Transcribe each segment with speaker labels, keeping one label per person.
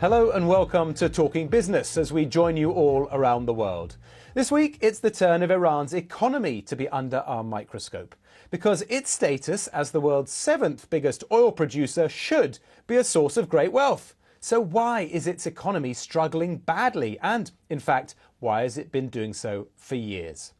Speaker 1: Hello and welcome to Talking Business as we join you all around the world. This week it's the turn of Iran's economy to be under our microscope because its status as the world's 7th biggest oil producer should be a source of great wealth. So why is its economy struggling badly and, in fact, why has it been doing so for years?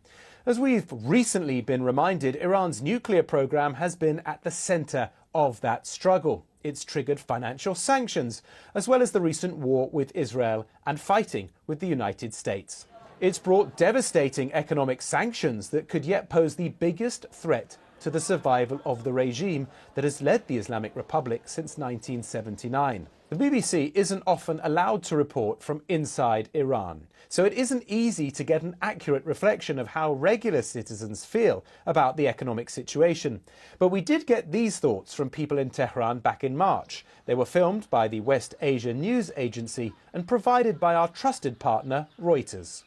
Speaker 1: As we've recently been reminded, Iran's nuclear program has been at the centre of that struggle. It's triggered financial sanctions, as well as the recent war with Israel and fighting with the United States. It's brought devastating economic sanctions that could yet pose the biggest threat to the survival of the regime that has led the Islamic Republic since 1979. The BBC isn't often allowed to report from inside Iran, so it isn't easy to get an accurate reflection of how regular citizens feel about the economic situation. But we did get these thoughts from people in Tehran back in March. They were filmed by the West Asia News Agency and provided by our trusted partner, Reuters.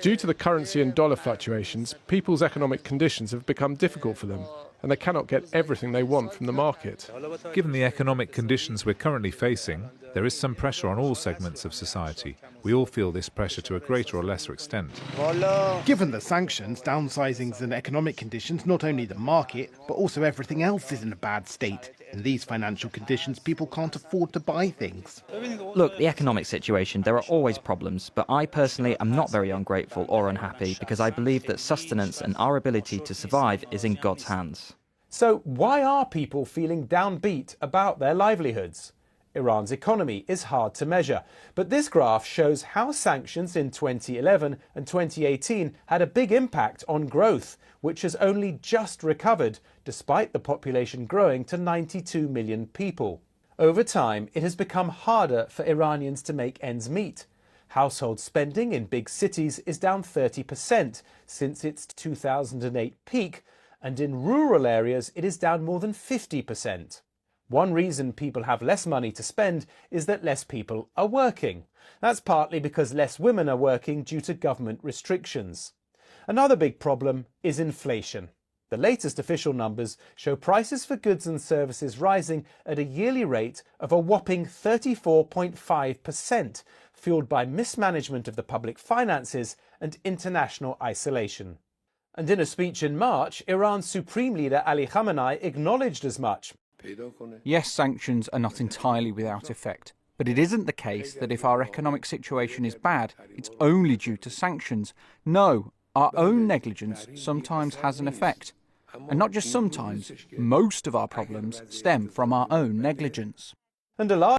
Speaker 2: Due to the currency and dollar fluctuations, people's economic conditions have become difficult for them, and they cannot get everything they want from the market.
Speaker 3: Given the economic conditions we're currently facing, there is some pressure on all segments of society. We all feel this pressure to a greater or lesser extent.
Speaker 4: Given the sanctions, downsizings and economic conditions, not only the market, but also everything else is in a bad state. In these financial conditions, people can't afford to buy things.
Speaker 5: Look, the economic situation, there are always problems, but I personally am not very ungrateful or unhappy because I believe that sustenance and our ability to survive is in God's hands.
Speaker 1: So why are people feeling downbeat about their livelihoods? Iran's economy is hard to measure, but this graph shows how sanctions in 2011 and 2018 had a big impact on growth, which has only just recovered despite the population growing to 92 million people. Over time, it has become harder for Iranians to make ends meet. Household spending in big cities is down 30% since its 2008 peak, and in rural areas it is down more than 50%. One reason people have less money to spend is that less people are working. That's partly because less women are working due to government restrictions. Another big problem is inflation. The latest official numbers show prices for goods and services rising at a yearly rate of a whopping 34.5%, fueled by mismanagement of the public finances and international isolation. And in a speech in March, Iran's Supreme Leader Ali Khamenei acknowledged as much.
Speaker 6: Yes, sanctions are not entirely without effect, but it isn't the case that if our economic situation is bad, it's only due to sanctions. No, our own negligence sometimes has an effect. And not just sometimes, most of our problems stem from our own negligence.
Speaker 1: And a large